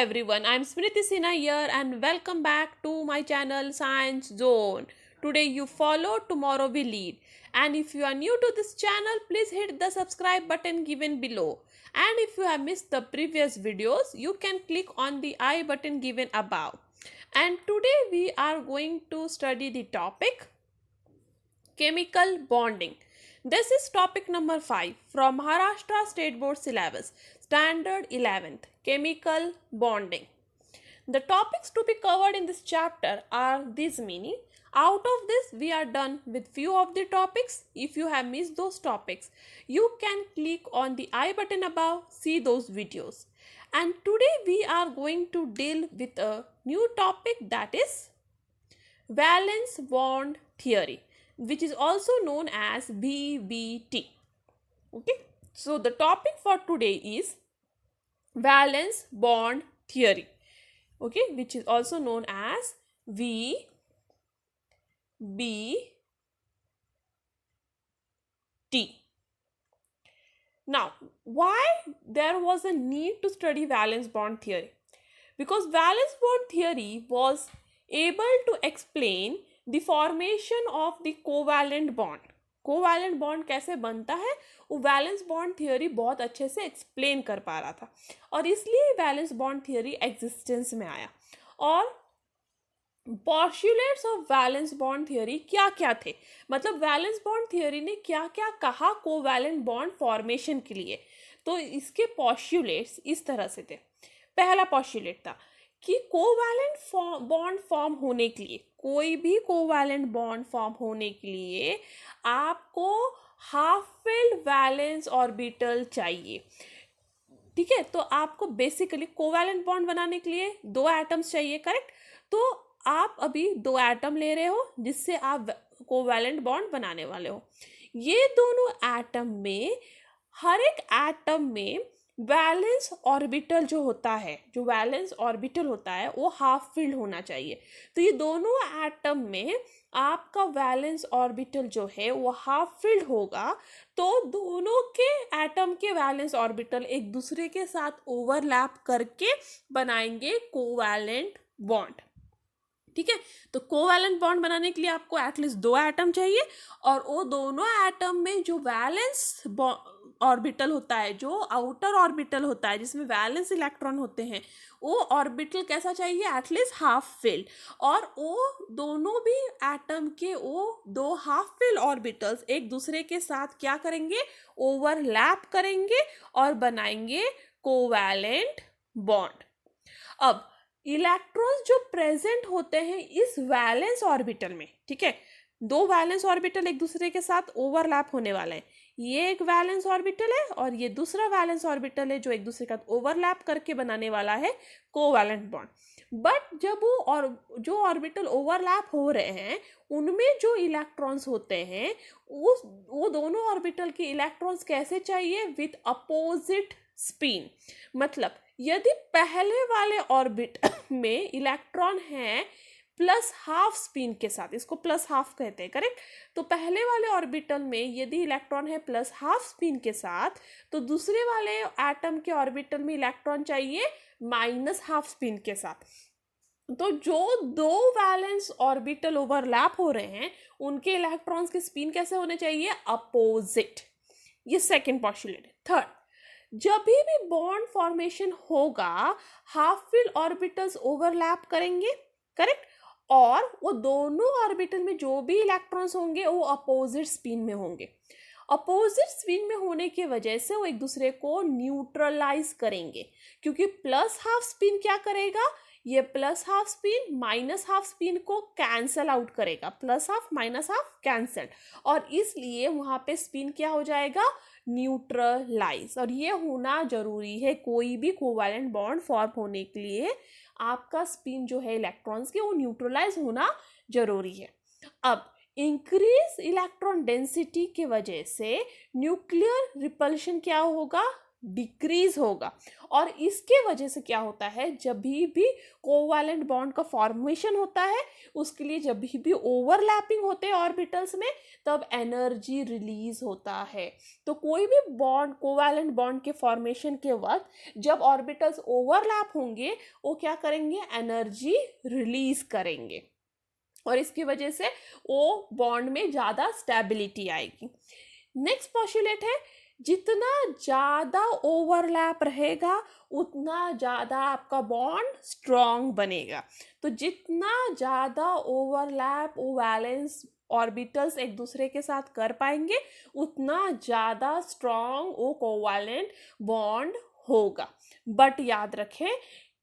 everyone, I'm Smriti Sinha here and welcome back to my channel Science Zone. Today you follow, tomorrow we lead. And if you are new to this channel, please hit the subscribe button given below. And if you have missed the previous videos, you can click on the I button given above. And today we are going to study the topic chemical bonding. This is topic number 5 from Maharashtra State Board syllabus, standard 11th, chemical bonding. The topics to be covered in this chapter are these many. Out of this, we are done with few of the topics. If you have missed those topics, you can click on the I button above, see those videos. And today we are going to deal with a new topic, that is valence bond theory, which is also known as VBT. Okay, so the topic for today is valence bond theory, okay, which is also known as VBT. Now, why there was a need to study valence bond theory? Because valence bond theory was able to explain the formation of the covalent bond. Covalent bond कैसे बनता है वो valence bond theory बहुत अच्छे से explain कर पा रहा था और इसलिए वैलेंस बॉन्ड थियोरी एग्जिस्टेंस में आया। और postulates of valence bond theory क्या क्या थे, मतलब वैलेंस बॉन्ड थियोरी ने क्या क्या कहा कोवैलेंट बॉन्ड फॉर्मेशन के लिए। तो इसके पोस्टुलेट्स इस तरह से थे। पहला पोस्टुलेट था कि कोवैलेंट बॉन्ड फॉर्म होने के लिए, कोई भी कोवैलेंट बॉन्ड फॉर्म होने के लिए आपको हाफ फिल्ड वैलेंस ऑर्बिटल चाहिए। ठीक है, तो आपको बेसिकली कोवैलेंट बॉन्ड बनाने के लिए 2 एटम्स चाहिए, करेक्ट। तो आप अभी 2 एटम ले रहे हो जिससे आप कोवैलेंट बॉन्ड बनाने वाले हो। ये दोनों एटम में, हर एक एटम में वैलेंस ऑर्बिटल जो होता है, जो वैलेंस ऑर्बिटल होता है वो हाफ फिल्ड होना चाहिए। तो ये दोनों एटम में आपका वैलेंस ऑर्बिटल जो है वो हाफ फिल्ड होगा, तो दोनों के एटम के वैलेंस ऑर्बिटल एक दूसरे के साथ ओवरलैप करके बनाएंगे कोवैलेंट बॉन्ड। ठीक है, तो कोवैलेंट बॉन्ड बनाने के लिए आपको एटलीस्ट 2 एटम चाहिए और वो दोनों एटम में जो वैलेंस ऑर्बिटल होता है, जो आउटर ऑर्बिटल होता है जिसमें वैलेंस इलेक्ट्रॉन होते हैं, वो ऑर्बिटल कैसा चाहिए, एटलीस्ट हाफ फिल्ड। और वो दोनों भी एटम के वो 2 हाफ फिल्ड ऑर्बिटल्स एक दूसरे के साथ क्या करेंगे, ओवरलैप करेंगे और बनाएंगे कोवैलेंट बॉन्ड। अब इलेक्ट्रॉन्स जो प्रेजेंट होते हैं इस वैलेंस ऑर्बिटल में, ठीक है, 2 वैलेंस ऑर्बिटल एक दूसरे के साथ ओवरलैप होने वाले हैं। ये एक वैलेंस ऑर्बिटल है और ये दूसरा वैलेंस ऑर्बिटल है जो एक दूसरे के साथ ओवरलैप करके बनाने वाला है कोवैलेंट बॉन्ड। बट जब वो और जो ऑर्बिटल ओवरलैप हो रहे हैं उनमें जो इलेक्ट्रॉन्स होते हैं वो दोनों ऑर्बिटल के इलेक्ट्रॉन्स कैसे चाहिए, विथ अपोजिट स्पिन। मतलब यदि पहले वाले ऑर्बिट में इलेक्ट्रॉन है प्लस हाफ स्पिन के साथ, इसको प्लस हाफ कहते हैं, करेक्ट। तो पहले वाले ऑर्बिटल में यदि इलेक्ट्रॉन है प्लस हाफ स्पिन के साथ, तो दूसरे वाले एटम के ऑर्बिटल में इलेक्ट्रॉन चाहिए माइनस हाफ स्पिन के साथ। तो जो 2 वैलेंस ऑर्बिटल ओवरलैप हो रहे हैं उनके इलेक्ट्रॉन्स के स्पिन कैसे होने चाहिए, अपोजिट। ये सेकेंड पोस्टुलेट है। थर्ड, जब भी बॉन्ड फॉर्मेशन होगा हाफ फिल्ड ऑर्बिटल्स ओवरलैप करेंगे, करेक्ट, और वो दोनों ऑर्बिटल में जो भी इलेक्ट्रॉन्स होंगे वो अपोजिट स्पिन में होंगे। अपोजिट स्पिन में होने की वजह से वो एक दूसरे को न्यूट्रलाइज करेंगे, क्योंकि प्लस हाफ स्पिन क्या करेगा, ये plus half spin minus half spin को कैंसल आउट करेगा, plus half minus half cancel, और इसलिए वहाँ पे स्पिन क्या हो जाएगा, न्यूट्रलाइज। और ये होना जरूरी है, कोई भी कोवैलेंट बॉन्ड फॉर्म होने के लिए आपका स्पिन जो है इलेक्ट्रॉन्स के वो न्यूट्रलाइज होना जरूरी है। अब इंक्रीज इलेक्ट्रॉन डेंसिटी की वजह से न्यूक्लियर रिपल्शन क्या होगा, डिक्रीज होगा। और इसके वजह से क्या होता है, जब भी कोवैलेंट बॉन्ड का फॉर्मेशन होता है उसके लिए जब भी ओवरलैपिंग होते हैं ऑर्बिटल्स में तब एनर्जी रिलीज होता है। तो कोई भी बॉन्ड कोवैलेंट बॉन्ड के फॉर्मेशन के वक्त जब ऑर्बिटल्स ओवरलैप होंगे वो क्या करेंगे, एनर्जी रिलीज करेंगे और इसकी वजह से वो बॉन्ड में ज़्यादा स्टेबिलिटी आएगी। नेक्स्ट पॉस्टुलेट है, जितना ज़्यादा ओवरलैप रहेगा उतना ज़्यादा आपका बॉन्ड स्ट्रॉन्ग बनेगा। तो जितना ज़्यादा ओवरलैप वैलेंस ऑर्बिटल्स एक दूसरे के साथ कर पाएंगे उतना ज़्यादा स्ट्रॉन्ग वो कोवैलेंट बॉन्ड होगा। बट याद रखें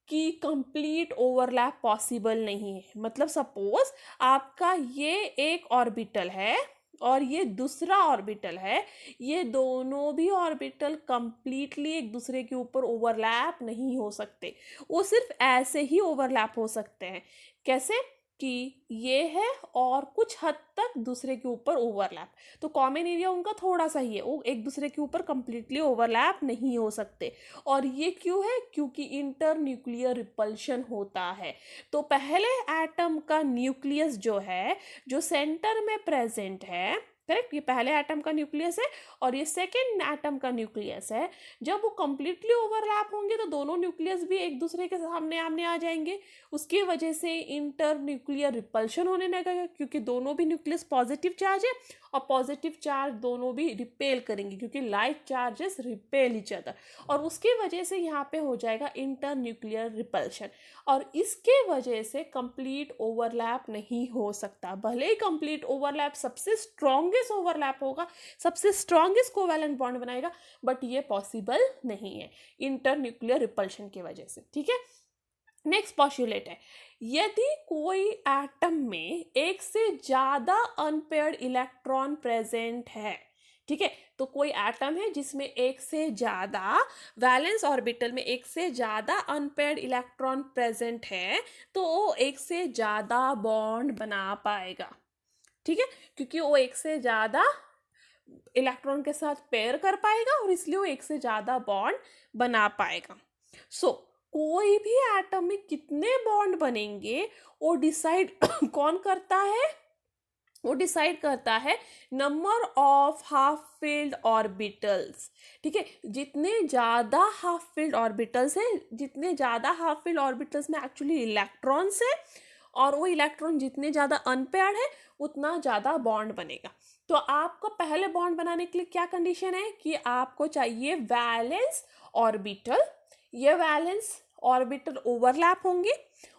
कि कंप्लीट ओवरलैप पॉसिबल नहीं है। मतलब सपोज आपका ये एक ऑर्बिटल है और ये दूसरा ऑर्बिटल है, ये दोनों भी ऑर्बिटल कंप्लीटली एक दूसरे के ऊपर ओवरलैप नहीं हो सकते, वो सिर्फ ऐसे ही ओवरलैप हो सकते हैं। कैसे कि ये है और कुछ हद तक दूसरे के ऊपर ओवरलैप, तो कॉमन एरिया उनका थोड़ा सा ही है, वो एक दूसरे के ऊपर कंप्लीटली ओवरलैप नहीं हो सकते। और ये क्यों है, क्योंकि इंटर न्यूक्लियर रिपल्शन होता है। तो पहले एटम का न्यूक्लियस जो है, जो सेंटर में प्रेजेंट है, करेक्ट, ये पहले एटम का न्यूक्लियस है और ये सेकेंड एटम का न्यूक्लियस है। जब वो कंप्लीटली ओवरलैप होंगे तो दोनों न्यूक्लियस भी एक दूसरे के सामने आमने आ जाएंगे, उसकी वजह से इंटर न्यूक्लियर रिपल्शन होने लगेगा, क्योंकि दोनों भी न्यूक्लियस पॉजिटिव चार्ज है और पॉजिटिव चार्ज दोनों भी रिपेल करेंगे, क्योंकि like charges repel each other, और उसकी वजह से यहाँ पे हो जाएगा इंटर न्यूक्लियर रिपल्शन। और इसके वजह से कंप्लीट ओवरलैप नहीं हो सकता। भले ही कंप्लीट ओवरलैप सबसे स्ट्रॉन्गेस्ट ओवरलैप होगा, सबसे स्ट्रॉन्गेस्ट कोवैलेंट बॉन्ड बनाएगा, बट ये पॉसिबल नहीं है इंटर न्यूक्लियर रिपल्शन की वजह से। ठीक है, नेक्स्ट पॉस्टुलेट है, यदि कोई एटम में एक से ज़्यादा अनपेयर्ड इलेक्ट्रॉन प्रेजेंट है, ठीक है, तो कोई एटम है जिसमें एक से ज़्यादा वैलेंस ऑर्बिटल में एक से ज़्यादा अनपेयर्ड इलेक्ट्रॉन प्रेजेंट है, तो वो एक से ज़्यादा बॉन्ड बना पाएगा। ठीक है, क्योंकि वो एक से ज़्यादा इलेक्ट्रॉन के साथ पेयर कर पाएगा और इसलिए वो एक से ज़्यादा बॉन्ड बना पाएगा। सो कोई भी एटम में कितने बॉन्ड बनेंगे वो डिसाइड कौन करता है, वो डिसाइड करता है number of half filled orbitals. ठीक है, जितने ज़्यादा हाफ फिल्ड ऑर्बिटल्स हैं, जितने ज़्यादा हाफ फिल्ड ऑर्बिटल्स में एक्चुअली इलेक्ट्रॉन्स है और वो इलेक्ट्रॉन जितने ज़्यादा अनपेयर्ड है उतना ज़्यादा बॉन्ड बनेगा। तो आपको पहले बॉन्ड बनाने के लिए क्या कंडीशन है कि आपको चाहिए वैलेंस ऑर्बिटल, ये वैलेंस ऑर्बिटल ओवरलैप होंगे,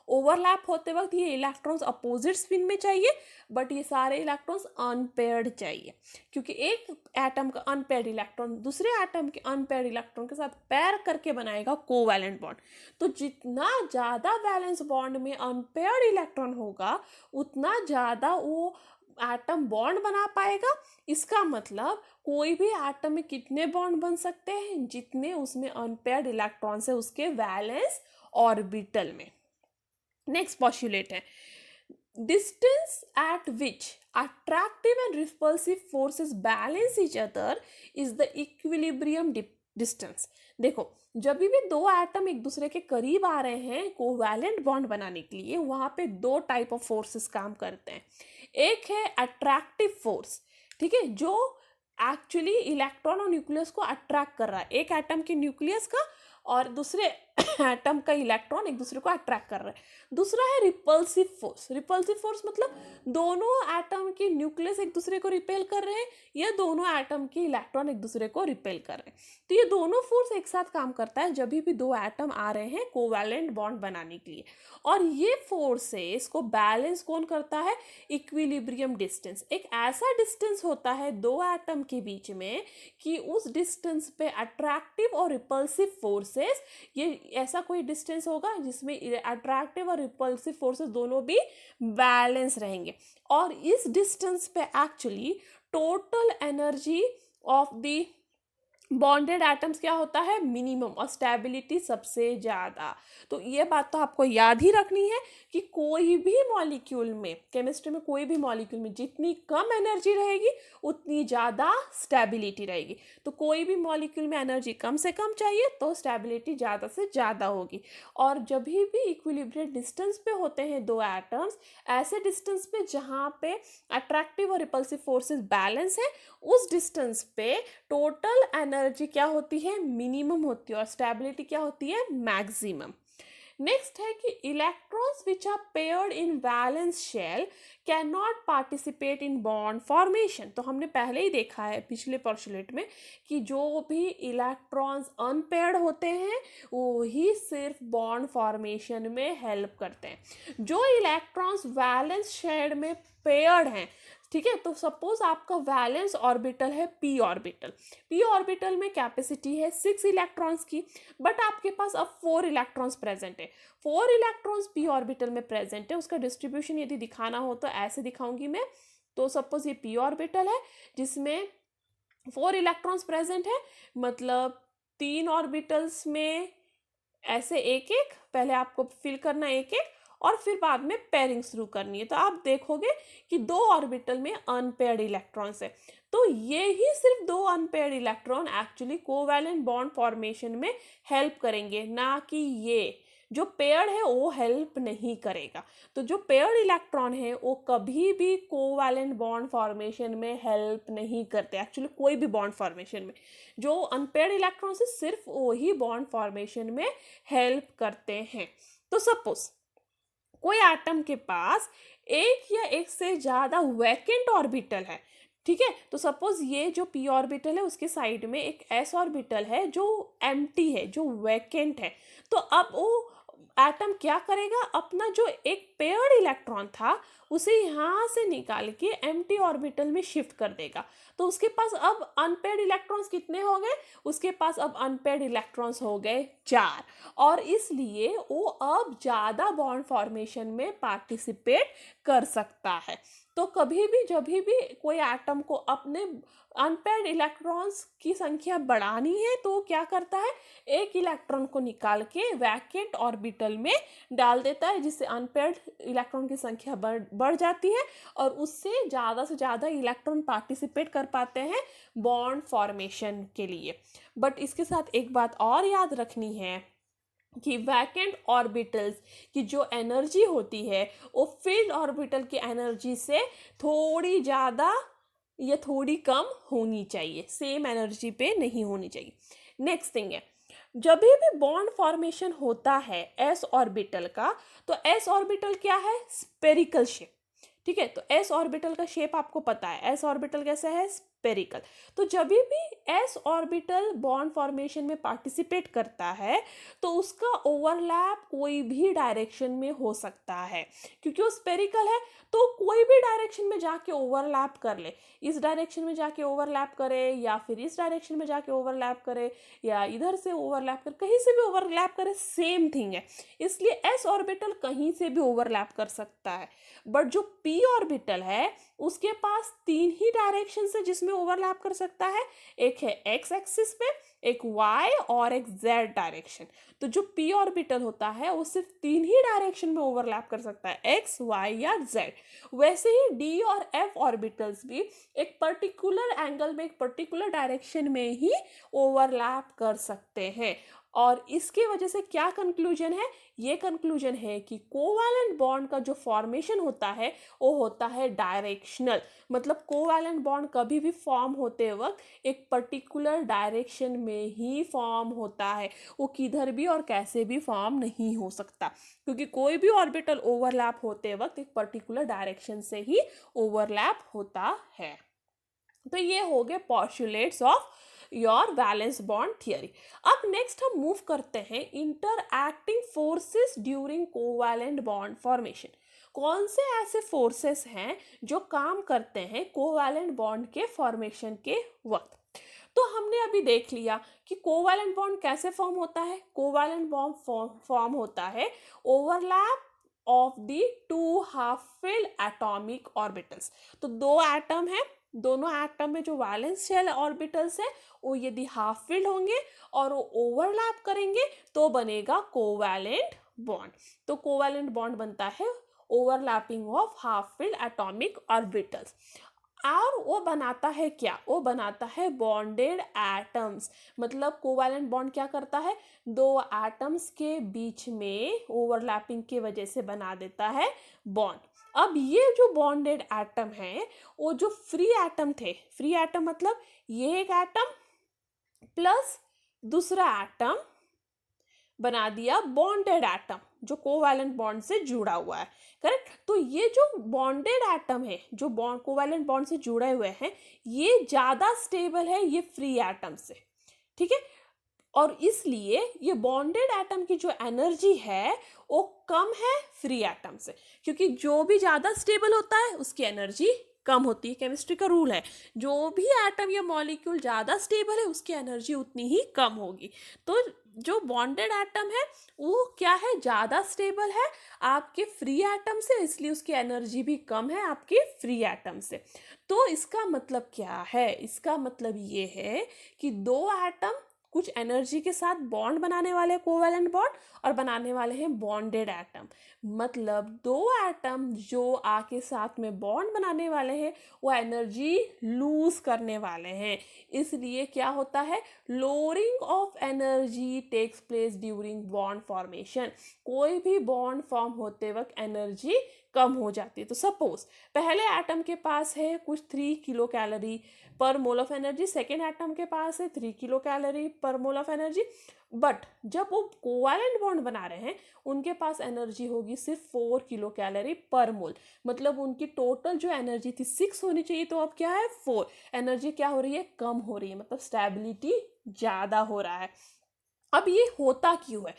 ओवरलैप होते वक्त ये इलेक्ट्रॉन्स अपोजिट स्पिन में चाहिए, बट ये सारे इलेक्ट्रॉन्स अनपेयर्ड चाहिए, क्योंकि एक एटम का अनपेयर्ड इलेक्ट्रॉन दूसरे एटम के अनपेयर्ड इलेक्ट्रॉन के साथ पेयर करके बनाएगा कोवैलेंट बॉन्ड। तो जितना ज़्यादा वैलेंस बॉन्ड में अनपेयर्ड इलेक्ट्रॉन होगा उतना ज़्यादा वो एटम बॉन्ड बना पाएगा। इसका मतलब कोई भी एटम में कितने बॉन्ड बन सकते हैं, जितने उसमें अनपेयर्ड इलेक्ट्रॉन्स है उसके वैलेंस ऑर्बिटल में। नेक्स्ट पॉस्टुलेट है, distance eight which attractive and repulsive forces balance each other is the equilibrium distance. देखो, जब भी दो एटम एक दूसरे के करीब आ रहे हैं कोवैलेंट बॉन्ड बनाने के लिए, वहाँ पे दो टाइप ऑफ फोर्सेस काम करते हैं। एक है अट्रैक्टिव फोर्स, ठीक है, जो एक्चुअली इलेक्ट्रॉन और न्यूक्लियस को अट्रैक्ट कर रहा है, एक एटम के न्यूक्लियस का और दूसरे एटम का इलेक्ट्रॉन एक दूसरे को अट्रैक्ट कर रहा है। दूसरा है रिपल्सिव फोर्स। रिपल्सिव फोर्स मतलब दोनों एटम के न्यूक्लियस एक दूसरे को रिपेल कर रहे हैं या दोनों एटम के इलेक्ट्रॉन एक दूसरे को रिपेल कर रहे हैं। तो ये दोनों फोर्स एक साथ काम करता है जब भी दो एटम आ रहे हैं कोवैलेंट बॉन्ड बनाने के लिए। और ये फोर्सेस को बैलेंस कौन करता है, इक्विलिब्रियम डिस्टेंस। एक ऐसा डिस्टेंस होता है दो एटम के बीच में कि उस डिस्टेंस पे अट्रैक्टिव और रिपल्सिव फोर्सेस, ये ऐसा कोई डिस्टेंस होगा जिसमें अट्रैक्टिव और रिपल्सिव फोर्सेस दोनों भी बैलेंस रहेंगे। और इस डिस्टेंस पे actually total energy of the bonded atoms क्या होता है, मिनिमम, और स्टेबिलिटी सबसे ज़्यादा। तो ये बात तो आपको याद ही रखनी है कि कोई भी मॉलिक्यूल में, केमिस्ट्री में कोई भी मॉलिक्यूल में जितनी कम एनर्जी रहेगी उतनी ज़्यादा स्टेबिलिटी रहेगी। तो कोई भी मॉलिक्यूल में एनर्जी कम से कम चाहिए तो स्टेबिलिटी ज़्यादा से ज़्यादा होगी। और जब भी इक्विलिब्रियम डिस्टेंस पे होते हैं दो एटम्स, ऐसे डिस्टेंस पे जहाँ पे अट्रैक्टिव और रिपल्सिव फोर्सेस बैलेंस है, उस डिस्टेंस पे टोटल एनर्जी क्या होती है, मिनिमम होती है, और स्टेबिलिटी क्या होती है, मैक्सिमम। नेक्स्ट है कि electrons which are paired in valence shell can not participate in bond formation. तो हमने पहले ही देखा है पिछले पोस्टुलेट में कि जो भी इलेक्ट्रॉन्स अनपेयर्ड होते हैं वो ही सिर्फ बॉन्ड फॉर्मेशन में हेल्प करते हैं। जो इलेक्ट्रॉन्स वैलेंस शेल में पेयर्ड हैं, ठीक है, तो सपोज आपका वैलेंस ऑर्बिटल है पी ऑर्बिटल। पी ऑर्बिटल में कैपेसिटी है 6 इलेक्ट्रॉन्स की, बट आपके पास अब 4 इलेक्ट्रॉन्स प्रेजेंट है। 4 इलेक्ट्रॉन्स पी ऑर्बिटल में प्रेजेंट है। उसका डिस्ट्रीब्यूशन यदि दिखाना हो तो ऐसे दिखाऊंगी मैं। तो सपोज ये पी ऑर्बिटल है जिसमें 4 इलेक्ट्रॉन्स प्रेजेंट है, मतलब 3 ऑर्बिटल्स में ऐसे एक एक, पहले आपको फिल करना एक एक और फिर बाद में पेयरिंग शुरू करनी है। तो आप देखोगे कि 2 ऑर्बिटल में अनपेयर्ड इलेक्ट्रॉन्स है। तो ये ही सिर्फ 2 unpaired electron actually covalent bond formation में हेल्प करेंगे, ना कि ये जो पेयर्ड है वो हेल्प नहीं करेगा। तो जो पेयर्ड इलेक्ट्रॉन है वो कभी भी कोवैलेंट बॉन्ड फॉर्मेशन में हेल्प नहीं करते, एक्चुअली कोई भी बॉन्ड फॉर्मेशन में। जो अनपेयर्ड इलेक्ट्रॉन्स है सिर्फ वही बॉन्ड फॉर्मेशन में हेल्प करते हैं। तो सपोज कोई एटम के पास एक या एक से ज़्यादा वैकेंट ऑर्बिटल है, ठीक है, तो सपोज ये जो पी ऑर्बिटल है उसके साइड में एक एस ऑर्बिटल है जो एम्प्टी है, जो वैकेंट है। तो अब वो एटम क्या करेगा, अपना जो एक पेयर्ड इलेक्ट्रॉन था उसे यहाँ से निकाल के एम्प्टी ऑर्बिटल में शिफ्ट कर देगा। तो उसके पास अब अनपेयर्ड इलेक्ट्रॉन्स कितने हो गए, उसके पास अब अनपेयर्ड इलेक्ट्रॉन्स हो गए 4, और इसलिए वो अब ज़्यादा बॉन्ड फॉर्मेशन में पार्टिसिपेट कर सकता है। तो कभी भी जब भी कोई एटम को अपने अनपेयर्ड इलेक्ट्रॉन्स की संख्या बढ़ानी है तो वो क्या करता है, एक इलेक्ट्रॉन को निकाल के वैकेंट ऑर्बिटल में डाल देता है, जिससे अनपेयर्ड इलेक्ट्रॉन की संख्या बढ़ जाती है और उससे से ज़्यादा इलेक्ट्रॉन पार्टिसिपेट कर पाते हैं बॉन्ड फॉर्मेशन के लिए। बट इसके साथ एक बात और याद रखनी है कि वैकेंट ऑर्बिटल्स की जो एनर्जी होती है वो फिल्ड ऑर्बिटल की एनर्जी से थोड़ी ज़्यादा या थोड़ी कम होनी चाहिए, सेम एनर्जी पे नहीं होनी चाहिए। नेक्स्ट थिंग है, जब भी बॉन्ड फॉर्मेशन होता है एस ऑर्बिटल का, तो एस ऑर्बिटल क्या है, स्पेरिकल शेप, ठीक है। तो एस ऑर्बिटल का शेप आपको पता है, एस ऑर्बिटल कैसा है, स्पेरिकल। तो जब भी एस ऑर्बिटल बॉन्ड फॉर्मेशन में पार्टिसिपेट करता है तो उसका ओवरलैप कोई भी डायरेक्शन में हो सकता है, क्योंकि वो स्पेरिकल है। तो कोई भी डायरेक्शन में जाके ओवरलैप कर ले, इस डायरेक्शन में जाके ओवरलैप करे या फिर इस डायरेक्शन में जाके ओवरलैप करे या इधर से ओवरलैप करे, कहीं से भी ओवरलैप करे, सेम थिंग है। इसलिए एस ऑर्बिटल कहीं से भी ओवरलैप कर सकता है। बट जो पी ऑर्बिटल है उसके पास 3 ही डायरेक्शन है जिसमें ओवरलैप कर सकता है, एक है एक्स एक्सिस पे, एक वाई और एक जेड डायरेक्शन। तो जो पी ऑर्बिटल होता है वो सिर्फ 3 ही डायरेक्शन में ओवरलैप कर सकता है, एक्स, वाई या जेड। वैसे ही डी और एफ ऑर्बिटल्स भी एक पर्टिकुलर एंगल में, एक पर्टिकुलर डायरेक्शन में ही ओवरलैप कर सकते हैं। और इसके वजह से क्या कंक्लूजन है, ये कंक्लूजन है कि कोवैलेंट बॉन्ड का जो फॉर्मेशन होता है वो होता है डायरेक्शनल। मतलब कोवैलेंट बॉन्ड कभी भी फॉर्म होते वक्त एक पर्टिकुलर डायरेक्शन में ही फॉर्म होता है, वो किधर भी और कैसे भी फॉर्म नहीं हो सकता, क्योंकि कोई भी ऑर्बिटल ओवरलैप होते वक्त एक पर्टिकुलर डायरेक्शन से ही ओवरलैप होता है। तो ये हो गए postulates of your valence bond theory. अब नेक्स्ट हम मूव करते हैं interacting forces during covalent bond formation. कौन से ऐसे फोर्सेस हैं जो काम करते हैं कोवैलेंट बॉन्ड के फॉर्मेशन के वक्त। तो हमने अभी देख लिया कि कोवैलेंट बॉन्ड कैसे फॉर्म होता है। कोवैलेंट बॉन्ड फॉर्म होता है overlap of the 2 half filled atomic orbitals. तो 2 एटम है, दोनों एटम में जो वैलेंस शेल ऑर्बिटल्स है वो यदि हाफ फिल्ड होंगे और वो ओवरलैप करेंगे तो बनेगा कोवैलेंट बॉन्ड। तो कोवैलेंट बॉन्ड बनता है overlapping of half filled atomic orbitals. और वो बनाता है क्या, वो बनाता है बॉन्डेड एटम्स। मतलब कोवैलेंट बॉन्ड क्या करता है, दो एटम्स के बीच में ओवरलैपिंग की वजह से बना देता है बॉन्ड। अब ये जो बॉन्डेड एटम है वो जो फ्री एटम थे, फ्री एटम मतलब ये एक एटम प्लस दूसरा एटम बना दिया बॉन्डेड एटम जो कोवैलेंट बॉन्ड से जुड़ा हुआ है। करेक्ट। तो ये जो बॉन्डेड एटम है जो बॉन्ड कोवैलेंट बॉन्ड से जुड़े हुए हैं ये ज़्यादा स्टेबल है ये फ्री एटम से। ठीक है। और इसलिए ये बॉन्डेड एटम की जो एनर्जी है वो कम है फ्री एटम से, क्योंकि जो भी ज़्यादा स्टेबल होता है उसकी एनर्जी कम होती है। केमिस्ट्री का रूल है, जो भी एटम या मॉलिक्यूल ज़्यादा स्टेबल है उसकी एनर्जी उतनी ही कम होगी। तो जो बॉन्डेड एटम है वो क्या है, ज़्यादा स्टेबल है आपके फ्री एटम से, इसलिए उसकी एनर्जी भी कम है आपके फ्री एटम से। तो इसका मतलब क्या है, इसका मतलब ये है कि दो एटम कुछ एनर्जी के साथ बॉन्ड बनाने वाले हैं कोवैलेंट बॉन्ड, और बनाने वाले हैं बॉन्डेड एटम। मतलब दो एटम जो आके साथ में बॉन्ड बनाने वाले हैं वो एनर्जी लूज करने वाले हैं। इसलिए क्या होता है, lowering of energy takes place during bond formation. कोई भी बॉन्ड फॉर्म होते वक्त एनर्जी कम हो जाती है। तो सपोज पहले एटम के पास है कुछ 3 किलो कैलोरी पर mole of energy, second atom के पास है 3 किलो कैलोरी पर मोल ऑफ एनर्जी, बट जब वो कोवैलेंट बॉन्ड बना रहे हैं उनके पास एनर्जी होगी सिर्फ 4 किलो कैलोरी पर मोल। मतलब उनकी टोटल जो एनर्जी थी 6 होनी चाहिए, तो अब क्या है 4। एनर्जी क्या हो रही है, कम हो रही है, मतलब स्टेबिलिटी ज़्यादा हो रहा है। अब ये होता क्यों है,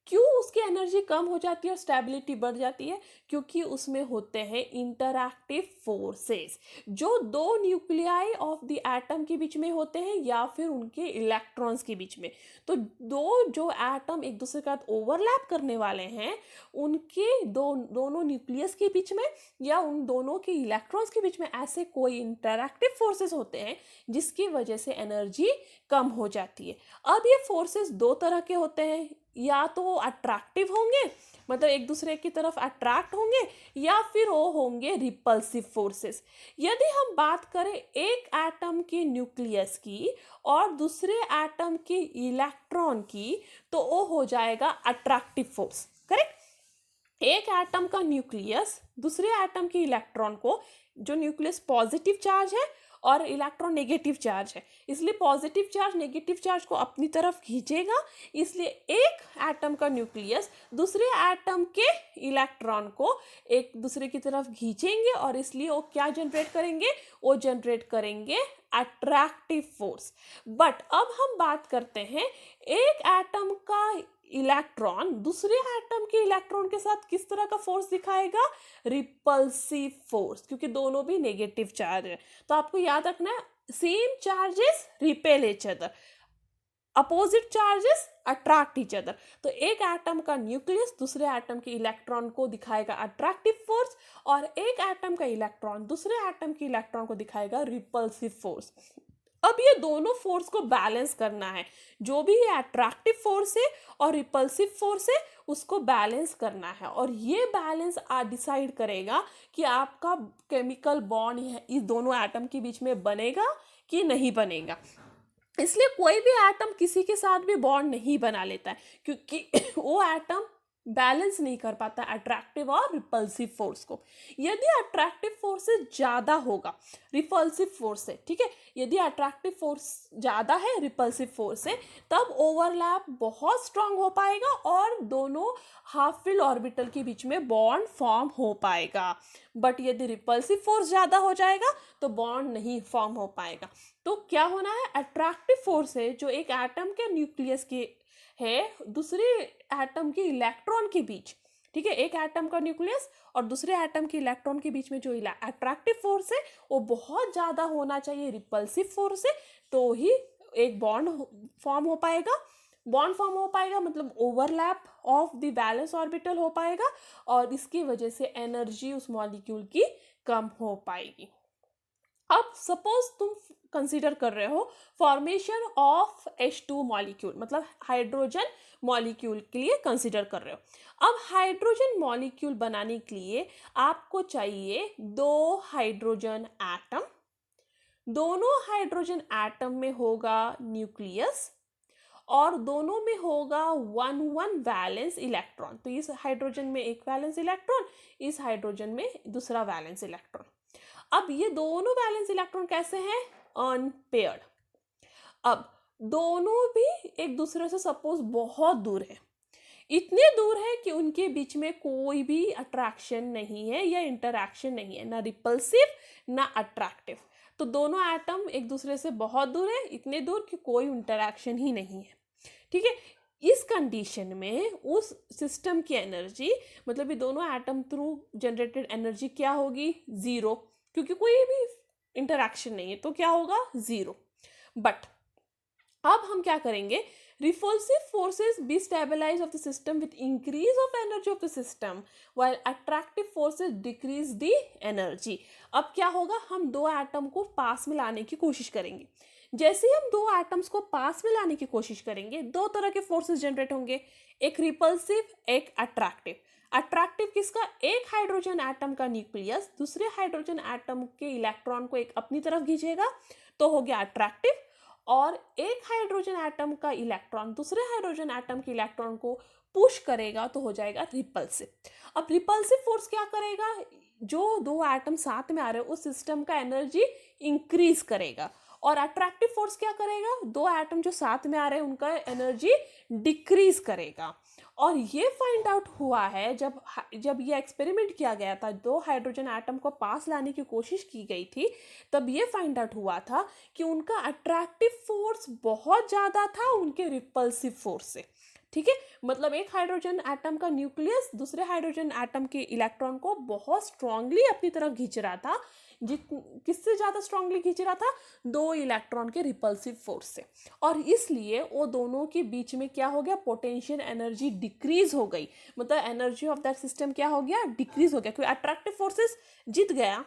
क्यों उसकी एनर्जी कम हो जाती है और स्टेबिलिटी बढ़ जाती है, क्योंकि उसमें होते हैं इंटरैक्टिव फोर्सेस जो दो न्यूक्लियाई ऑफ द एटम के बीच में होते हैं या फिर उनके इलेक्ट्रॉन्स के बीच में। तो दो जो एटम एक दूसरे के साथ ओवरलैप करने वाले हैं उनके दोनों न्यूक्लियस के बीच में या उन दोनों के इलेक्ट्रॉन्स के बीच में ऐसे कोई इंटरैक्टिव फोर्सेस होते हैं जिसकी वजह से एनर्जी कम हो जाती है। अब ये फोर्सेस दो तरह के होते हैं, या तो वो अट्रैक्टिव होंगे मतलब एक दूसरे की तरफ अट्रैक्ट होंगे, या फिर वो होंगे रिपल्सिव फोर्सेस। यदि हम बात करें एक एटम के न्यूक्लियस की और दूसरे एटम के इलेक्ट्रॉन की, तो वो हो जाएगा अट्रैक्टिव फोर्स। करेक्ट। एक एटम का न्यूक्लियस दूसरे एटम के इलेक्ट्रॉन को, जो न्यूक्लियस पॉजिटिव चार्ज है और इलेक्ट्रॉन नेगेटिव चार्ज है, इसलिए पॉजिटिव चार्ज नेगेटिव चार्ज को अपनी तरफ खींचेगा, इसलिए एक एटम का न्यूक्लियस दूसरे एटम के इलेक्ट्रॉन को एक दूसरे की तरफ खींचेंगे और इसलिए वो क्या जनरेट करेंगे, वो जनरेट करेंगे अट्रैक्टिव फोर्स। बट अब हम बात करते हैं एक एटम का इलेक्ट्रॉन दूसरे एटम के इलेक्ट्रॉन के साथ किस तरह का फोर्स दिखाएगा, रिपल्सिव फोर्स, क्योंकि दोनों भी नेगेटिव चार्ज है। तो आपको याद रखना है same charges repel each other, opposite charges attract each other. तो एक एटम का न्यूक्लियस दूसरे एटम के इलेक्ट्रॉन को दिखाएगा अट्रैक्टिव फोर्स और एक एटम का इलेक्ट्रॉन दूसरे एटम के इलेक्ट्रॉन को दिखाएगा रिपल्सिव फोर्स। अब ये दोनों फोर्स को बैलेंस करना है, जो भी ये अट्रैक्टिव फोर्स है और रिपल्सिव फोर्स है उसको बैलेंस करना है, और ये बैलेंस डिसाइड करेगा कि आपका केमिकल बॉन्ड इस दोनों एटम के बीच में बनेगा कि नहीं बनेगा। इसलिए कोई भी एटम किसी के साथ भी बॉन्ड नहीं बना लेता है, क्योंकि वो एटम बैलेंस नहीं कर पाता अट्रैक्टिव और रिपल्सिव फोर्स को। यदि अट्रैक्टिव फोर्स से ज़्यादा होगा रिपल्सिव फोर्स से, ठीक है, यदि अट्रैक्टिव फोर्स ज़्यादा है रिपल्सिव फोर्स से, तब ओवरलैप बहुत स्ट्रांग हो पाएगा और दोनों हाफ फिल्ड ऑर्बिटल के बीच में बॉन्ड फॉर्म हो पाएगा। बट यदि रिपल्सिव फोर्स ज़्यादा हो जाएगा तो बॉन्ड नहीं फॉर्म हो पाएगा। तो क्या होना है, अट्रैक्टिव फोर्स है जो एक एटम के न्यूक्लियस के है दूसरे एटम के इलेक्ट्रॉन के बीच, ठीक है, एक एटम का न्यूक्लियस और दूसरे एटम के इलेक्ट्रॉन के बीच में जो अट्रैक्टिव फोर्स है वो बहुत ज़्यादा होना चाहिए रिपल्सिव फोर्स से, तो ही एक बॉन्ड फॉर्म हो पाएगा। बॉन्ड फॉर्म हो पाएगा मतलब overlap of the valence orbital हो पाएगा और इसकी वजह से एनर्जी उस मॉलिक्यूल की कम हो पाएगी। अब सपोज तुम कंसीडर कर रहे हो फॉर्मेशन ऑफ H2 मॉलिक्यूल, मतलब हाइड्रोजन मॉलिक्यूल के लिए कंसीडर कर रहे हो। अब हाइड्रोजन मॉलिक्यूल बनाने के लिए आपको चाहिए 2 हाइड्रोजन एटम। दोनों हाइड्रोजन एटम में होगा न्यूक्लियस और दोनों में होगा 1 वैलेंस इलेक्ट्रॉन। तो इस हाइड्रोजन में एक वैलेंस इलेक्ट्रॉन, इस हाइड्रोजन में दूसरा वैलेंस इलेक्ट्रॉन। अब ये दोनों वैलेंस इलेक्ट्रॉन कैसे हैं? अनपेयर्ड। अब दोनों भी एक दूसरे से सपोज बहुत दूर है, इतने दूर है कि उनके बीच में कोई भी अट्रैक्शन नहीं है या इंटरैक्शन नहीं है, ना रिपल्सिव ना अट्रैक्टिव। तो दोनों एटम एक दूसरे से बहुत दूर है, इतने दूर कि कोई इंटरैक्शन ही नहीं है। ठीक है, इस कंडीशन में उस सिस्टम की एनर्जी, मतलब ये दोनों एटम थ्रू जनरेटेड एनर्जी क्या होगी? ज़ीरो, क्योंकि कोई भी इंटरैक्शन नहीं है तो क्या होगा? ज़ीरो। बट अब हम क्या करेंगे? repulsive forces destabilize of the system with increase of energy of the system while attractive forces decrease the energy। अब क्या होगा? हम दो एटम को पास में लाने की कोशिश करेंगे। जैसे ही हम दो एटम्स को पास में लाने की कोशिश करेंगे, दो तरह के फोर्सेस जनरेट होंगे, एक रिपल्सिव, एक अट्रैक्टिव। अट्रैक्टिव किसका? एक हाइड्रोजन एटम का न्यूक्लियस दूसरे हाइड्रोजन एटम के इलेक्ट्रॉन को एक अपनी तरफ खींचेगा तो हो गया अट्रैक्टिव, और एक हाइड्रोजन एटम का इलेक्ट्रॉन दूसरे हाइड्रोजन एटम के इलेक्ट्रॉन को पुश करेगा तो हो जाएगा रिपल्सिव। अब रिपल्सिव फोर्स क्या करेगा? जो दो एटम साथ में आ रहे हैं उस सिस्टम का एनर्जी इंक्रीज करेगा। और अट्रैक्टिव फोर्स क्या करेगा? दो एटम जो साथ में आ रहे हैं उनका एनर्जी डिक्रीज करेगा। और ये फाइंड आउट हुआ है जब ये एक्सपेरिमेंट किया गया था, दो हाइड्रोजन एटम को पास लाने की कोशिश की गई थी, तब ये फाइंड आउट हुआ था कि उनका अट्रैक्टिव फोर्स बहुत ज़्यादा था उनके रिपल्सिव फोर्स से। ठीक है, मतलब एक हाइड्रोजन एटम का न्यूक्लियस दूसरे हाइड्रोजन एटम के इलेक्ट्रॉन को बहुत स्ट्रांगली अपनी तरफ खींच रहा था। किससे ज़्यादा स्ट्रांगली खींच रहा था? दो इलेक्ट्रॉन के रिपल्सिव फोर्स से। और इसलिए वो दोनों के बीच में क्या हो गया? पोटेंशियल एनर्जी डिक्रीज हो गई, मतलब एनर्जी ऑफ दैट सिस्टम क्या हो गया? डिक्रीज हो गया, क्योंकि अट्रैक्टिव फोर्सेस जीत गया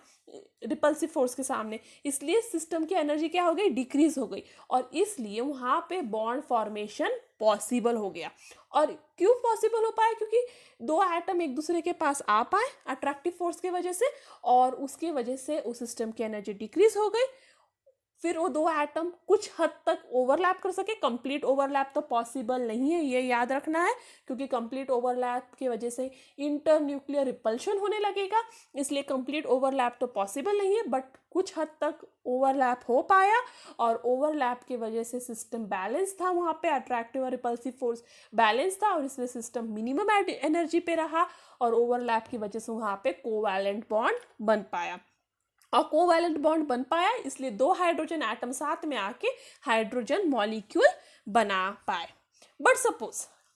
रिपल्सिव फोर्स के सामने, इसलिए सिस्टम की एनर्जी क्या हो गई? डिक्रीज हो गई। और इसलिए वहाँ पे बॉन्ड फॉर्मेशन पॉसिबल हो गया। और क्यों पॉसिबल हो पाया? क्योंकि दो एटम एक दूसरे के पास आ पाए अट्रैक्टिव फोर्स की वजह से, और उसकी वजह से उस सिस्टम की एनर्जी डिक्रीज हो गई। फिर वो दो एटम कुछ हद तक ओवरलैप कर सके। कंप्लीट ओवरलैप तो पॉसिबल नहीं है, ये याद रखना है, क्योंकि कंप्लीट ओवरलैप की वजह से इंटर न्यूक्लियर रिपल्शन होने लगेगा, इसलिए कंप्लीट ओवरलैप तो पॉसिबल नहीं है। बट कुछ हद तक ओवरलैप हो पाया, और ओवरलैप की वजह से सिस्टम बैलेंस था, वहाँ पे अट्रैक्टिव और रिपल्सिव फोर्स बैलेंस था, और इसलिए सिस्टम मिनिमम एनर्जी पे रहा, और ओवरलैप की वजह से वहाँ पे कोवैलेंट बॉन्ड बन पाया। और कोवैलेंट बॉन्ड बन पाया, इसलिए दो हाइड्रोजन एटम साथ में आके हाइड्रोजन मॉलिक्यूल बना पाए। बट सपोज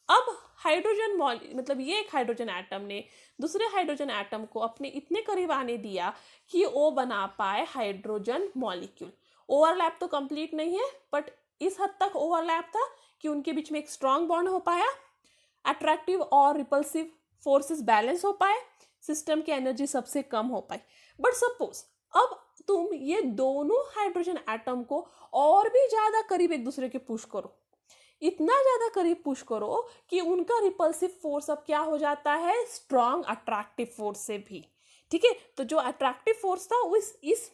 अब हाइड्रोजन मतलब ये एक हाइड्रोजन एटम ने दूसरे हाइड्रोजन एटम को अपने इतने करीब आने दिया कि वो बना पाए हाइड्रोजन मॉलिक्यूल। ओवरलैप तो कंप्लीट नहीं है, बट इस हद तक ओवरलैप था कि उनके बीच में एक स्ट्रांग बॉन्ड हो पाया, अट्रैक्टिव और रिपल्सिव फोर्सेस बैलेंस हो पाए, सिस्टम की एनर्जी सबसे कम हो पाई। बट सपोज अब तुम ये दोनों हाइड्रोजन एटम को और भी ज़्यादा करीब एक दूसरे के पुश करो, इतना ज़्यादा करीब पुश करो कि उनका रिपल्सिव फोर्स अब क्या हो जाता है? स्ट्रॉन्ग अट्रैक्टिव फोर्स से भी। ठीक है, तो जो अट्रैक्टिव फोर्स था वो इस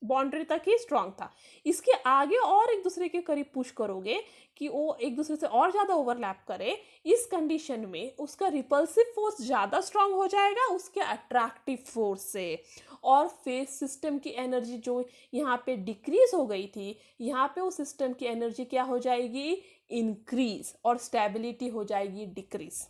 बाउंड्री तक ही स्ट्रांग था। इसके आगे और एक दूसरे के करीब पुश करोगे कि वो एक दूसरे से और ज़्यादा ओवरलैप करे, इस कंडीशन में उसका रिपल्सिव फोर्स ज़्यादा स्ट्रांग हो जाएगा उसके अट्रैक्टिव फोर्स से, और फिर सिस्टम की एनर्जी जो यहाँ पे डिक्रीज हो गई थी, यहाँ पे उस सिस्टम की एनर्जी क्या हो जाएगी? इंक्रीज, और स्टेबिलिटी हो जाएगी डिक्रीज।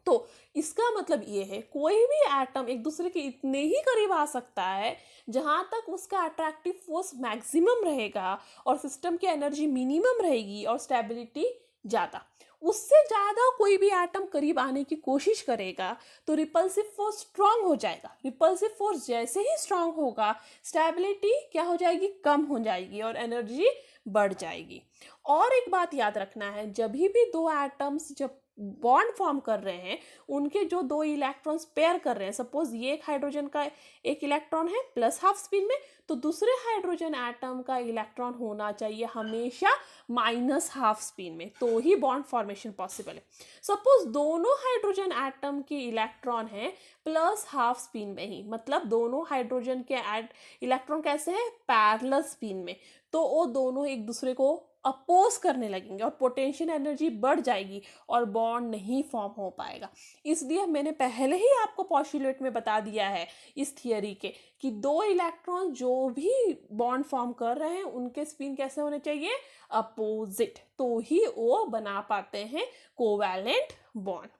तो इसका मतलब ये है कोई भी एटम एक दूसरे के इतने ही करीब आ सकता है जहाँ तक उसका अट्रैक्टिव फोर्स मैक्सिमम रहेगा और सिस्टम की एनर्जी मिनिमम रहेगी और स्टेबिलिटी ज़्यादा। उससे ज़्यादा कोई भी एटम करीब आने की कोशिश करेगा तो रिपल्सिव फोर्स स्ट्रांग हो जाएगा। रिपल्सिव फोर्स जैसे ही स्ट्रांग होगा, स्टेबिलिटी क्या हो जाएगी? कम हो जाएगी, और एनर्जी बढ़ जाएगी। और एक बात याद रखना है, जब भी दो एटम्स जब बॉन्ड फॉर्म कर रहे हैं उनके जो दो इलेक्ट्रॉन्स पेयर कर रहे हैं, सपोज ये एक हाइड्रोजन का एक इलेक्ट्रॉन है प्लस हाफ स्पिन में, तो दूसरे हाइड्रोजन एटम का इलेक्ट्रॉन होना चाहिए हमेशा माइनस हाफ स्पिन में, तो ही बॉन्ड फॉर्मेशन पॉसिबल है। सपोज दोनों हाइड्रोजन एटम के इलेक्ट्रॉन हैं प्लस हाफ स्पिन में ही, मतलब दोनों हाइड्रोजन के इलेक्ट्रॉन कैसे हैं, पैरेलल स्पिन में, तो वो दोनों एक दूसरे को अपोज करने लगेंगे और पोटेंशियल एनर्जी बढ़ जाएगी और बॉन्ड नहीं फॉर्म हो पाएगा। इसलिए मैंने पहले ही आपको पोस्टुलेट में बता दिया है इस थियरी के कि दो इलेक्ट्रॉन जो भी बॉन्ड फॉर्म कर रहे हैं उनके स्पिन कैसे होने चाहिए, अपोजिट, तो ही वो बना पाते हैं कोवैलेंट बॉन्ड।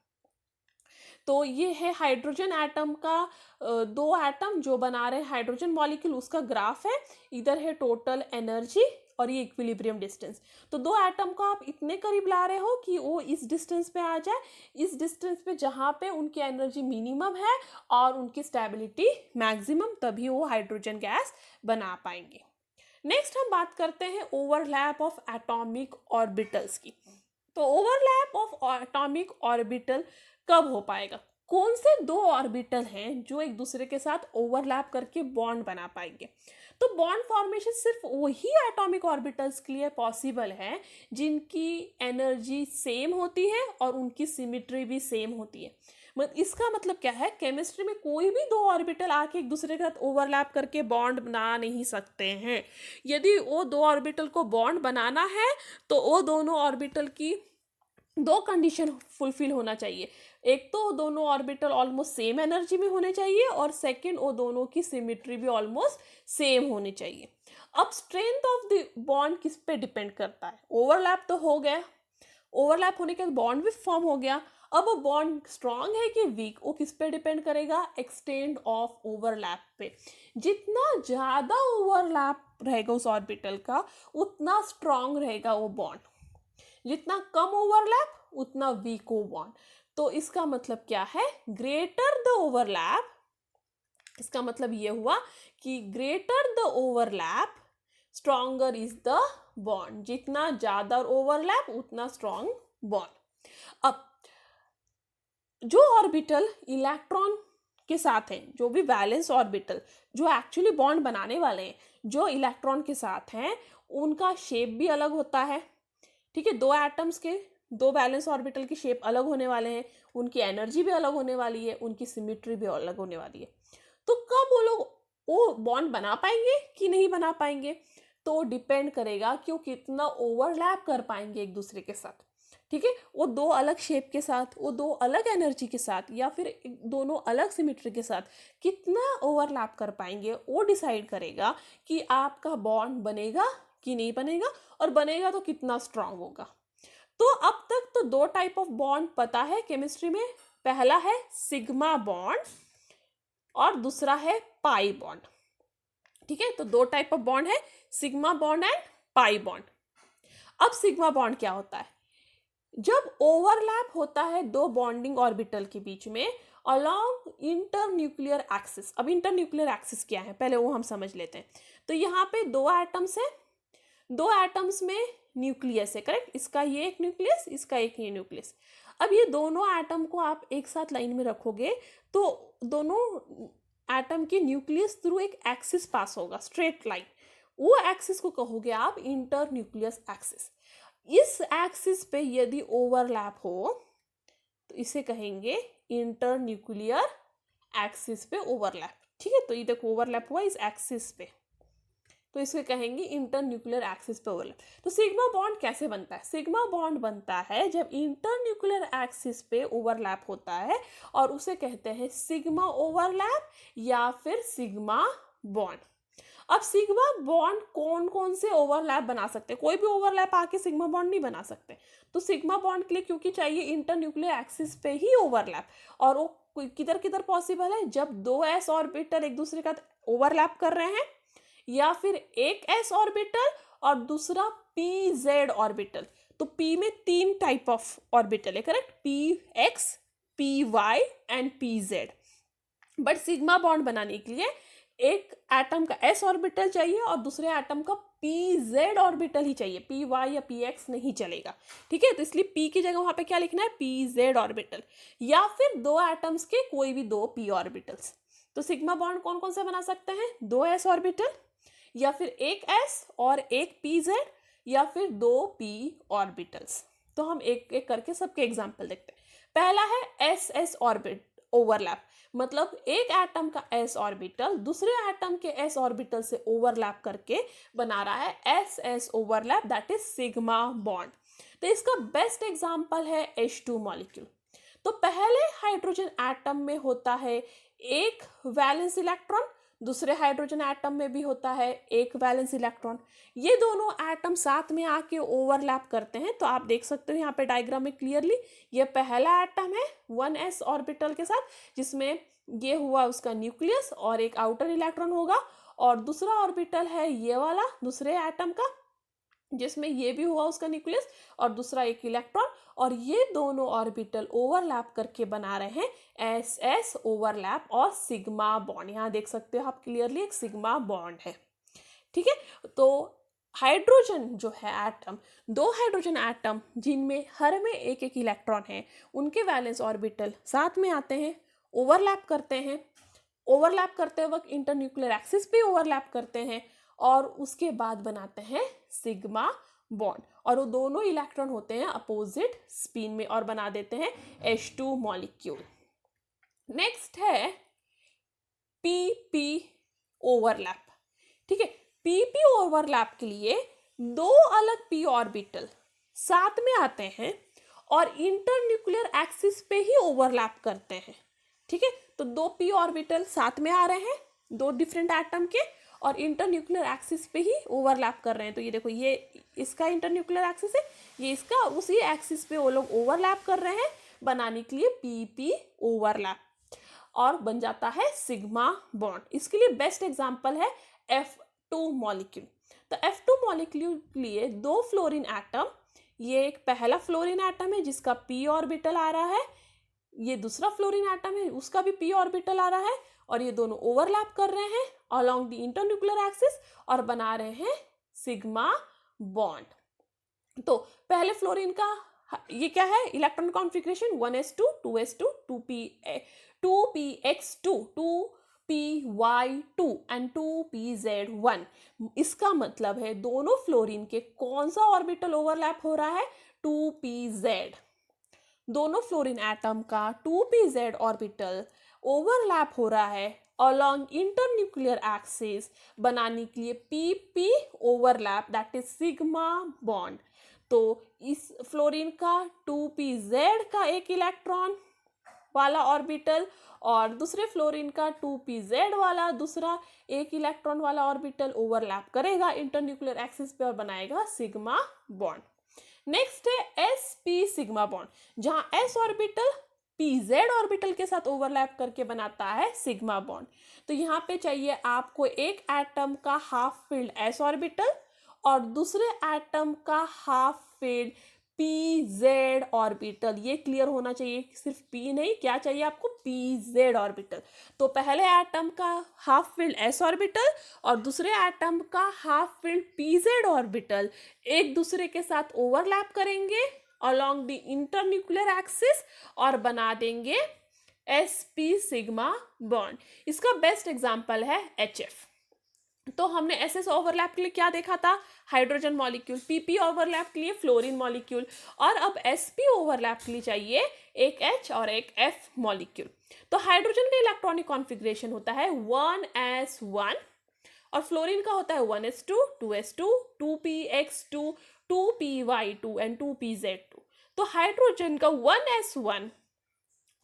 तो ये है हाइड्रोजन एटम का दो एटम जो बना रहे हैं हाइड्रोजन मॉलिक्यूल, उसका ग्राफ है, इधर है टोटल एनर्जी और ये इक्विलिब्रियम डिस्टेंस। तो दो एटम को आप इतने करीब ला रहे हो कि वो इस डिस्टेंस पे आ जाए, इस डिस्टेंस पे जहाँ पे उनकी एनर्जी मिनिमम है और उनकी स्टेबिलिटी मैक्सिमम, तभी वो हाइड्रोजन गैस बना पाएंगे। नेक्स्ट हम बात करते हैं ओवरलैप ऑफ एटॉमिक ऑर्बिटल्स की। तो ओवरलैप ऑफ एटॉमिक ऑर्बिटल कब हो पाएगा, कौन से दो ऑर्बिटल हैं जो एक दूसरे के साथ ओवरलैप करके बॉन्ड बना पाएंगे। तो बॉन्ड फॉर्मेशन सिर्फ वही एटॉमिक ऑर्बिटल्स के लिए पॉसिबल है जिनकी एनर्जी सेम होती है और उनकी सिमिट्री भी सेम होती है। इसका मतलब क्या है, केमिस्ट्री में कोई भी दो ऑर्बिटल आके एक दूसरे के साथ ओवरलैप करके बॉन्ड बना नहीं सकते हैं। यदि वो दो ऑर्बिटल को बॉन्ड बनाना है तो वो दोनों ऑर्बिटल की दो कंडीशन फुलफिल होना चाहिए, एक तो दोनों ऑर्बिटल ऑलमोस्ट सेम एनर्जी में होने चाहिए और सेकंड वो दोनों की सिमिट्री भी ऑलमोस्ट सेम होनी चाहिए। अब स्ट्रेंथ ऑफ द बॉन्ड किस पे डिपेंड करता है, ओवरलैप तो हो गया, ओवरलैप होने के बाद बॉन्ड भी फॉर्म हो गया, अब वो बॉन्ड स्ट्रांग है कि वीक, वो किस पे डिपेंड करेगा, एक्सटेंड ऑफ ओवरलैप पे। जितना ज़्यादा ओवरलैप रहेगा उस ऑर्बिटल का उतना स्ट्रांग रहेगा वो बॉन्ड, जितना कम ओवरलैप उतना वीक हो बॉन्ड। तो इसका मतलब क्या है, ग्रेटर द ओवरलैप, इसका मतलब ये हुआ कि greater the overlap stronger is the bond, जितना ज्यादा ओवरलैप उतना स्ट्रॉन्ग बॉन्ड। अब जो ऑर्बिटल इलेक्ट्रॉन के साथ हैं, जो भी वैलेंस ऑर्बिटल जो एक्चुअली बॉन्ड बनाने वाले हैं, जो इलेक्ट्रॉन के साथ हैं, उनका शेप भी अलग होता है, ठीक है। दो एटम्स के दो वैलेंस ऑर्बिटल की शेप अलग होने वाले हैं, उनकी एनर्जी भी अलग होने वाली है, उनकी सिमिट्री भी अलग होने वाली है। तो कब वो लोग वो बॉन्ड बना पाएंगे कि नहीं बना पाएंगे, तो डिपेंड करेगा कि वो कितना ओवरलैप कर पाएंगे एक दूसरे के साथ, ठीक है। वो दो अलग शेप के साथ, वो दो अलग एनर्जी के साथ या फिर दोनों अलग सिमिट्री के साथ कितना ओवरलैप कर पाएंगे, वो डिसाइड करेगा कि आपका बॉन्ड बनेगा कि नहीं बनेगा, और बनेगा तो कितना स्ट्रांग होगा। तो अब तक तो दो टाइप ऑफ बॉन्ड पता है केमिस्ट्री में, पहला है सिग्मा बॉन्ड और दूसरा है पाई बॉन्ड, ठीक है। तो दो टाइप ऑफ बॉन्ड है, sigma bond and pi bond. अब सिग्मा बॉन्ड क्या होता है, जब ओवरलैप होता है दो बॉन्डिंग ऑर्बिटल के बीच में अलोंग इंटरन्यूक्लियर एक्सिस। अब इंटरन्यूक्लियर एक्सिस क्या है पहले वो हम समझ लेते हैं। तो यहाँ पे दो एटम्स है, दो एटम्स में न्यूक्लियस है, करेक्ट, इसका ये एक न्यूक्लियस, इसका एक ये न्यूक्लियस। अब ये दोनों एटम को आप एक साथ लाइन में रखोगे तो दोनों एटम के न्यूक्लियस थ्रू एक एक्सिस पास होगा, स्ट्रेट लाइन, वो एक्सिस को कहोगे आप इंटर न्यूक्लियस एक्सिस। इस एक्सिस पे यदि ओवरलैप हो तो इसे कहेंगे इंटर न्यूक्लियर एक्सिस पे ओवरलैप, ठीक है। तो ये देखो ओवरलैप हुआ इस एक्सिस पे, तो इसको कहेंगे इंटर न्यूक्लियर एक्सिस पे ओवरलैप। तो सिग्मा बॉन्ड कैसे बनता है, सिग्मा बॉन्ड बनता है जब इंटर न्यूक्लियर एक्सिस पे ओवरलैप होता है और उसे कहते हैं सिग्मा ओवरलैप या फिर सिग्मा बॉन्ड। अब सिग्मा बॉन्ड कौन कौन से ओवरलैप बना सकते हैं, कोई भी ओवरलैप आके सिग्मा बॉन्ड नहीं बना सकते। तो सिग्मा बॉन्ड के लिए क्योंकि चाहिए इंटर न्यूक्लियर एक्सिस पे ही ओवरलैप, और वो किधर किधर पॉसिबल है, जब दो एस ऑर्बिटल एक दूसरे का ओवरलैप कर रहे हैं, या फिर एक एस ऑर्बिटल और दूसरा पी जेड ऑर्बिटल। तो पी में तीन टाइप ऑफ ऑर्बिटल है, correct, P X, P Y and P Z. But sigma bond बनाने के लिए एक एटम का s ऑर्बिटल चाहिए और दूसरे एटम का pz ऑर्बिटल ही चाहिए, py या px नहीं चलेगा, ठीक है। तो इसलिए p की जगह वहां पे क्या लिखना है, pz ऑर्बिटल, या फिर दो एटम्स के कोई भी दो p ऑर्बिटल्स। तो सिग्मा बॉन्ड कौन कौन से बना सकते हैं, दो s ऑर्बिटल, या फिर एक s और एक pz, या फिर दो p ऑर्बिटल्स। तो हम एक एक करके सबके एग्जाम्पल देखते हैं। पहला है एस एस ऑर्बिट ओवरलैप, मतलब एक एटम का s ऑर्बिटल दूसरे एटम के s ऑर्बिटल से ओवरलैप करके बना रहा है S S overlap, that is sigma bond. तो इसका बेस्ट एग्जांपल है H2 मॉलिक्यूल। तो पहले हाइड्रोजन एटम में होता है एक वैलेंस इलेक्ट्रॉन, दूसरे हाइड्रोजन एटम में भी होता है एक वैलेंस इलेक्ट्रॉन। ये दोनों एटम साथ में आके ओवरलैप करते हैं। तो आप देख सकते हो यहाँ पे डायग्राम में क्लियरली, ये पहला एटम है 1s ऑर्बिटल के साथ, जिसमें ये हुआ उसका न्यूक्लियस और एक आउटर इलेक्ट्रॉन होगा, और दूसरा ऑर्बिटल है ये वाला दूसरे एटम का, जिसमें ये भी हुआ उसका न्यूक्लियस और दूसरा एक इलेक्ट्रॉन, और ये दोनों ऑर्बिटल ओवरलैप करके बना रहे हैं एस एस ओवरलैप और सिग्मा बॉन्ड। यहाँ देख सकते हो आप क्लियरली एक सिग्मा बॉन्ड है, ठीक है। तो हाइड्रोजन जो है एटम, दो हाइड्रोजन एटम जिनमें हर में एक एक इलेक्ट्रॉन है, उनके वैलेंस ऑर्बिटल साथ में आते हैं, ओवरलैप करते हैं, ओवरलैप करते वक्त इंटरन्यूक्लियर एक्सिस पे ओवरलैप करते हैं, और उसके बाद बनाते हैं सिग्मा बॉन्ड, और वो दोनों इलेक्ट्रॉन होते हैं अपोजिट स्पिन में और बना देते हैं H2 मॉलिक्यूल। नेक्स्ट है PP ओवरलैप, ठीक है। PP ओवरलैप के लिए दो अलग p ऑर्बिटल साथ में आते हैं और इंटरन्यूक्लियर एक्सिस पे ही ओवरलैप करते हैं, ठीक है। तो दो p ऑर्बिटल साथ में आ रहे हैं दो डिफरेंट एटम के, और इंटरन्यूक्लियर एक्सिस पे ही ओवरलैप कर रहे हैं। तो ये देखो, ये इसका इंटरन्यूक्लियर एक्सिस है, ये इसका, उसी एक्सिस पे वो लोग ओवरलैप कर रहे हैं बनाने के लिए PP ओवरलैप, और बन जाता है सिग्मा बॉन्ड। इसके लिए बेस्ट एग्जांपल है F2 मॉलिक्यूल। तो F2 मॉलिक्यूल के लिए दो फ्लोरीन एटम, ये एक पहला फ्लोरीन एटम है जिसका p ऑर्बिटल आ रहा है, ये दूसरा फ्लोरीन एटम है उसका भी p ऑर्बिटल आ रहा है, और ये दोनों ओवरलैप कर रहे हैं अलोंग द इंटरन्यूक्लियर एक्सिस और बना रहे हैं सिग्मा बॉन्ड। तो पहले फ्लोरीन का ये क्या है, electron configuration 1s2 2s2 2px2 2py2 and 2pz1। इसका मतलब है दोनों फ्लोरीन के कौन सा ऑर्बिटल ओवरलैप हो रहा है, 2pz। दोनों फ्लोरीन एटम का 2pz ऑर्बिटल ओवरलैप हो रहा है अलोंग इंटरन्यूक्लियर एक्सिस बनाने के लिए PP overlap, that is sigma bond. तो इस फ्लोरीन का 2pz का एक इलेक्ट्रॉन वाला ऑर्बिटल और दूसरे फ्लोरीन का 2pz वाला दूसरा एक इलेक्ट्रॉन वाला ऑर्बिटल ओवरलैप करेगा इंटरन्यूक्लियर एक्सिस पे और बनाएगा सिग्मा बॉन्ड। नेक्स्ट है sp सिग्मा बॉन्ड, जहां s ऑर्बिटल pz ऑर्बिटल के साथ ओवरलैप करके बनाता है सिग्मा बॉन्ड। तो यहाँ पे चाहिए आपको एक एटम का हाफ फील्ड s ऑर्बिटल और दूसरे एटम का हाफ फील्ड pz ऑर्बिटल। ये क्लियर होना चाहिए, सिर्फ p नहीं, क्या चाहिए आपको, pz ऑर्बिटल। तो पहले एटम का हाफ फील्ड s ऑर्बिटल और दूसरे एटम का हाफ फील्ड pz ऑर्बिटल एक दूसरे के साथ ओवरलैप करेंगे अलोंग द इंटरन्यूक्लियर एक्सिस और बना देंगे sp सिग्मा बॉन्ड। इसका बेस्ट एग्जांपल है HF। तो हमने SS ओवरलैप के लिए क्या देखा था, हाइड्रोजन मॉलिक्यूल, PP ओवरलैप के लिए फ्लोरीन मॉलिक्यूल, और अब SP ओवरलैप के लिए चाहिए एक H और एक F मॉलिक्यूल। तो हाइड्रोजन का इलेक्ट्रॉनिक कॉन्फ़िगरेशन होता है 1s1 और फ्लोरीन का होता है 1s2 2s2 2px2 2py2 and 2pz2। तो हाइड्रोजन का 1s1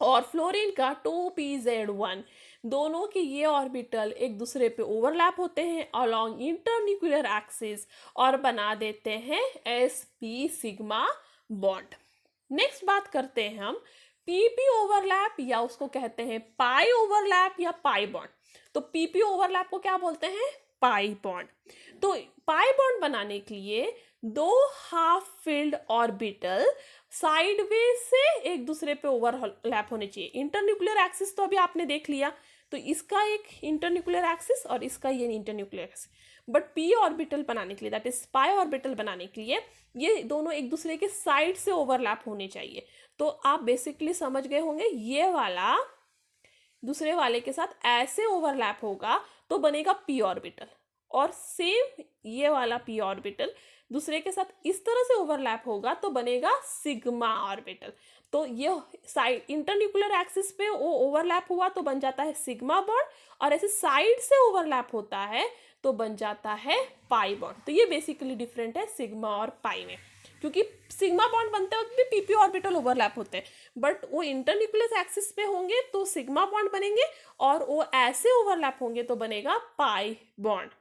और फ्लोरीन का 2pz1 दोनों के ये ऑर्बिटल एक दूसरे पे ओवरलैप होते हैं अलोंग इंटरन्यूक्लियर एक्सिस और बना देते हैं sp सिग्मा बॉन्ड। नेक्स्ट बात करते हैं हम pp ओवरलैप, या उसको कहते हैं पाई ओवरलैप या पाई बॉन्ड। तो pp ओवरलैप को क्या बोलते हैं, पाई बॉन्ड। तो पाई बॉन्ड बनाने के लिए दो हाफ फील्ड ऑर्बिटल साइडवेज से एक दूसरे पे ओवरलैप होने चाहिए। इंटरन्यूक्लियर एक्सिस तो अभी आपने देख लिया, तो इसका एक इंटरन्यूक्लियर एक्सिस और इसका ये internuclear axis, but P orbital बनाने के लिए, दैट इज पाई ऑर्बिटल बनाने के लिए ये दोनों एक दूसरे के साइड से ओवरलैप होने चाहिए। तो आप बेसिकली समझ गए होंगे, ये वाला दूसरे वाले के साथ ऐसे ओवरलैप होगा तो बनेगा पी ऑर्बिटल, और सेम ये वाला पी ऑर्बिटल दूसरे के साथ इस तरह से ओवरलैप होगा तो बनेगा सिग्मा ऑर्बिटल। तो ये साइड इंटरन्यूक्लियर एक्सिस पे वो ओवरलैप हुआ तो बन जाता है सिग्मा बॉन्ड, और ऐसे साइड से ओवरलैप होता है तो बन जाता है पाई बॉन्ड। तो ये बेसिकली डिफरेंट है सिग्मा और पाई में, क्योंकि सिग्मा बॉन्ड बनते वक्त भी पीपी ऑर्बिटल ओवरलैप होते हैं, बट वो इंटरन्यूक्लियर एक्सिस पे होंगे तो सिग्मा बॉन्ड बनेंगे, और वो ऐसे ओवरलैप होंगे तो बनेगा पाई बॉन्ड।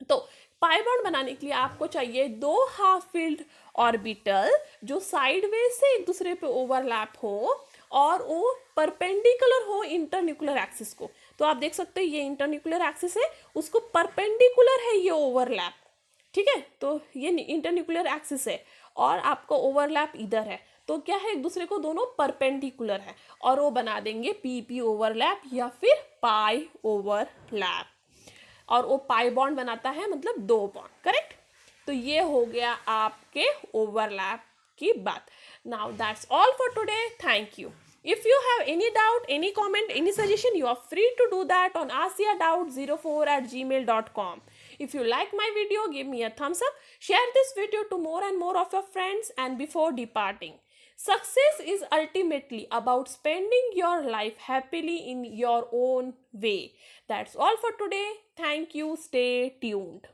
तो पाई बॉन्ड बनाने के लिए आपको चाहिए दो हाफ फिल्ड ऑर्बिटल जो साइडवेज से एक दूसरे पे ओवरलैप हो और वो परपेंडिकुलर हो इंटरन्यूक्लियर एक्सिस को। तो आप देख सकते हैं ये इंटरन्यूक्लियर एक्सिस है, उसको परपेंडिकुलर है ये ओवरलैप, ठीक है। तो ये इंटरन्यूक्लियर एक्सिस है और आपका ओवरलैप इधर है, तो क्या है एक दूसरे को दोनों परपेंडिकुलर है, और वो बना देंगे पीपी ओवरलैप या फिर पाई ओवरलैप, और वो पाई बॉन्ड बनाता है, मतलब दो बॉन्ड, करेक्ट। तो ये हो गया आपके ओवरलैप की बात। Now that's all for today, thank you. If you have any doubt, any comment, any suggestion, you are free to do that on asiadoubt04@gmail.com. If you like my video, give me a thumbs up, share this video to more and more of your friends, and before departing, success is ultimately about spending your life happily in your own way. That's all for today. Thank you. Stay tuned.